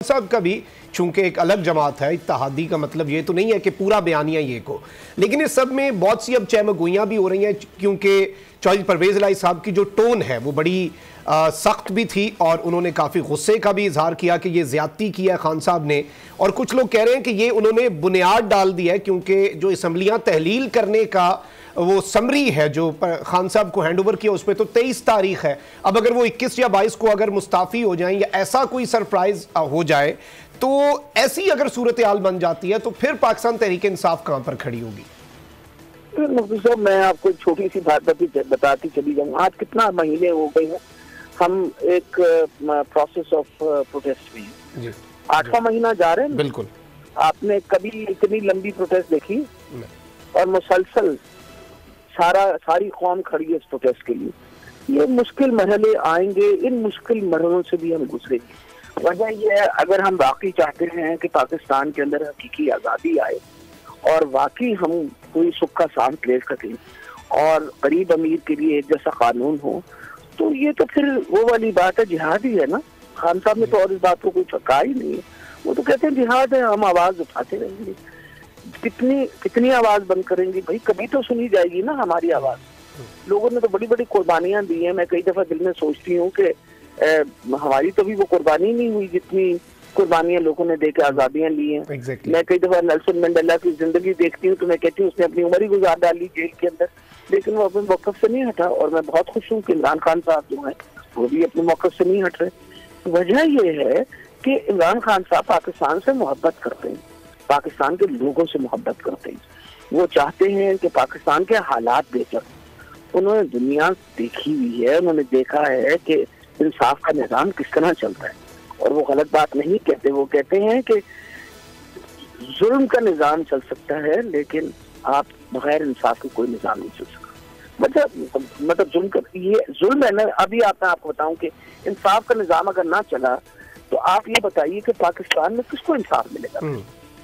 साहब का भी चूंकि एक अलग जमात है, इत्तेहादी का मतलब ये तो नहीं है कि पूरा बयानिया ये को, लेकिन इस सब में बहुत सी अब चहमगोइयाँ भी हो रही हैं क्योंकि चौधरी परवेज़ इलाही साहब की जो टोन है वो बड़ी सख्त भी थी और उन्होंने काफ़ी गुस्से का भी इजहार किया कि ये ज़्यादती की है खान साहब ने। और कुछ लोग कह रहे हैं कि ये उन्होंने बुनियाद डाल दी है क्योंकि जो असम्बलियाँ तहलील करने का वो समरी है जो खान साहब को हैंड ओवर किया उस पर तो 23 तारीख है। अब अगर वो 21 या 22 को अगर मुस्ताफ़ी हो जाएं या ऐसा कोई सरप्राइज हो जाए तो ऐसी अगर सूरत हाल बन जाती है तो फिर पाकिस्तान तहरीक इंसाफ कहां पर खड़ी होगी? मुफ्ती साहब, मैं आपको एक छोटी सी बात बताती चली जाऊँ। आज कितना महीने हो गए हैं हम एक प्रोसेस ऑफ प्रोटेस्ट में, 8वां महीना जा रहे हैं। बिल्कुल। आपने कभी इतनी लंबी प्रोटेस्ट देखी? और मुसलसल सारी कौम खड़ी है इस प्रोटेस्ट के लिए। ये मुश्किल मरहले आएंगे, इन मुश्किल मरहलों से भी हम गुजरेंगे। वजह यह है, अगर हम वाकई चाहते हैं कि पाकिस्तान के अंदर हकीकी आज़ादी आए और वाकई हम कोई सुख का सांस ले सकें और गरीब अमीर के लिए एक जैसा कानून हो, तो ये तो फिर वो वाली बात है, जिहाद ही है ना। खान साहब ने तो और इस बात को कोई कहा ही नहीं है। वो तो कहते हैं जिहाद है, हम आवाज उठाते रहेंगे। कितनी आवाज बंद करेंगे भाई? कभी तो सुनी जाएगी ना हमारी आवाज। लोगों ने तो बड़ी बड़ी कुर्बानियां दी हैं। मैं कई दफा दिल में सोचती हूँ कि हमारी तो भी वो कुर्बानी नहीं हुई जितनी कुर्बानियां लोगों ने देकर आजादियां ली हैं। Exactly. मैं कई दफा नेल्सन मंडेला की जिंदगी देखती हूँ तो मैं कहती हूँ उसने अपनी उम्र ही गुजार डाली जेल के अंदर, लेकिन वो अपने मौकफ से नहीं हटा। और मैं बहुत खुश हूँ कि इमरान खान साहब जो है वो भी अपने मौकफ से नहीं हट रहे। वजह ये है कि इमरान खान साहब पाकिस्तान से मोहब्बत करते हैं, पाकिस्तान के लोगों से मोहब्बत करते हैं। वो चाहते हैं कि पाकिस्तान के हालात बेहतर। उन्होंने दुनिया देखी हुई है, उन्होंने देखा है कि इंसाफ का निजाम किस तरह चलता है। और वो गलत बात नहीं कहते, वो कहते हैं कि जुल्म का निजाम चल सकता है लेकिन आप बगैर इंसाफ के कोई निजाम नहीं चल सकता। मतलब जुल्म का ये जुल्म है ना। अभी मैं आपको बताऊं कि इंसाफ का निजाम अगर ना चला तो आप ये बताइए कि पाकिस्तान में किसको इंसाफ मिलेगा?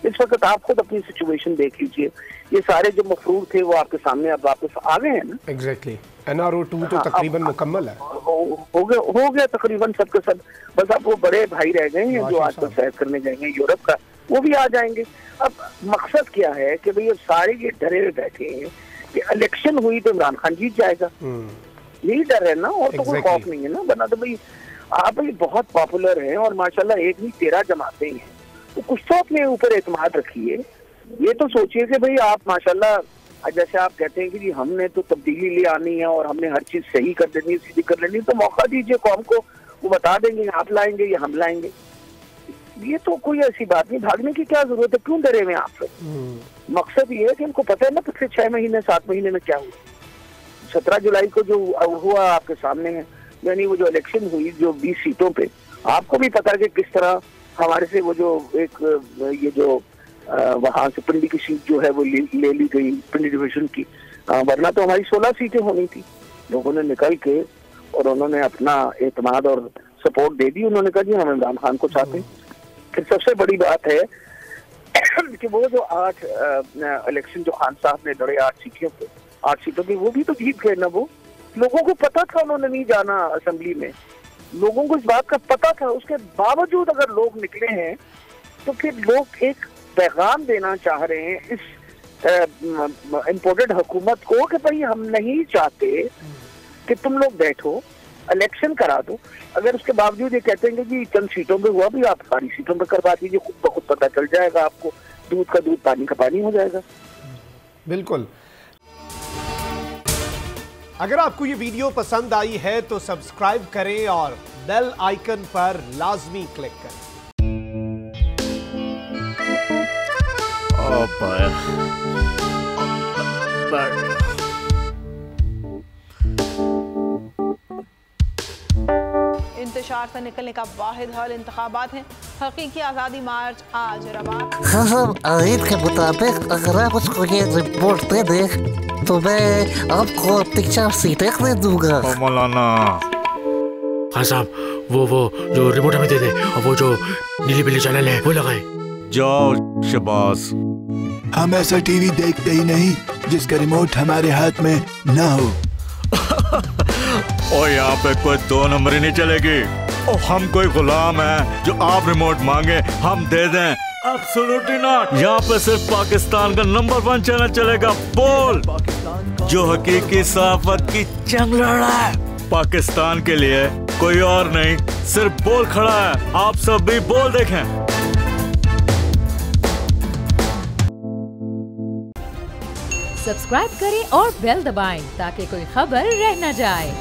इस वक्त आप खुद अपनी सिचुएशन देख लीजिए। ये सारे जो मफरूर थे वो आपके सामने अब वापस आ गए हैं ना। एग्जैक्टली। NRO 2 तो तकरीबन मुकम्मल है, हो गया तकरीबन सबके सब। बस अब वो बड़े भाई रह गए हैं जो आजकल सैर करने जाएंगे यूरोप का, वो भी आ जाएंगे। अब मकसद क्या है कि भाई सारे ये डरे हुए बैठे हैं कि इलेक्शन हुई तो इमरान खान जीत जाएगा। यही डर है ना, और तो कोई खौफ नहीं है ना। बना तो भाई आप भाई बहुत पॉपुलर हैं और माशाल्लाह एक नहीं 13 जमातें हैं, तो कुछ तो अपने ऊपर एतमाद रखिए। ये तो सोचिए कि भाई आप माशाल्लाह, जैसे आप कहते हैं कि जी हमने तो तब्दीली ले आनी है और हमने हर चीज सही कर देनी है, सीधी कर लेनी है, तो मौका दीजिए कौम को। वो बता देंगे आप लाएंगे या हम लाएंगे। ये तो कोई ऐसी बात नहीं, भागने की क्या जरूरत है? क्यों डरे हुए आप? मकसद ये है कि इनको पता है ना पिछले 6 महीने 7 महीने में क्या हुआ। 17 जुलाई को जो हुआ आपके सामने है, यानी वो जो इलेक्शन हुई जो 20 सीटों पे, आपको भी पता है कि किस तरह हमारे से वो जो एक ये जो वहां से पिंडी की सीट जो है वो ले ली गई, पिंडी डिवीजन की। वरना तो हमारी 16 सीटें होनी थी। लोगों ने निकल के और उन्होंने अपना एतमाद और सपोर्ट दे दी। उन्होंने कहा जी हम इमरान खान को चाहते हैं। फिर सबसे बड़ी बात है कि वो जो 8 इलेक्शन जो खान साहब ने लड़े 8 सीटों की, वो भी तो जीत गए ना। वो लोगों को पता था, उन्होंने नहीं जाना असेंबली में, लोगों को इस बात का पता था। उसके बावजूद अगर लोग निकले हैं तो फिर लोग एक पैगाम देना चाह रहे हैं इस इम्पोर्टेड हुकूमत को कि भाई हम नहीं चाहते कि तुम लोग बैठो, इलेक्शन करा दो। अगर उसके बावजूद ये कहते हैं कि जी चंद सीटों पे हुआ, भी आप सारी सीटों पे करवा दीजिए, खुद ब खुद पता चल जाएगा आपको, दूध का दूध पानी का पानी हो जाएगा। बिल्कुल। अगर आपको ये वीडियो पसंद आई है तो सब्सक्राइब करें और बेल आइकन पर लाजमी क्लिक करें। इंतशार से निकलने का वाहिद हल इंतखाबात हैं। हकीकी आज़ादी मार्च आज रवा। हाँ, आयत के मुताबिक अगर आप उसको ये रिपोर्ट दे दे तो मैं आपको अपनी 4 सीटें दे दूंगा। मौलाना हाँ साहब, वो जो रिपोर्ट हमें दे दे और वो जो नीली पीली चैनल है वो लगाए। जाओ शबास। हम ऐसा टीवी देखते ही नहीं जिसका रिमोट हमारे हाथ में ना हो। और यहाँ पे कोई 2 नंबर ही नहीं चलेगी। ओ हम कोई गुलाम है जो आप रिमोट मांगे हम दे दें? Absolutely not. यहाँ पे सिर्फ पाकिस्तान का नंबर 1 चैनल चलेगा, बोल, जो हकीकी सहाफत की जंग लड़ रहा है। पाकिस्तान के लिए कोई और नहीं, सिर्फ बोल खड़ा है। आप सब भी बोल देखें। सब्सक्राइब करें और बेल दबाएं ताकि कोई खबर रह न जाए।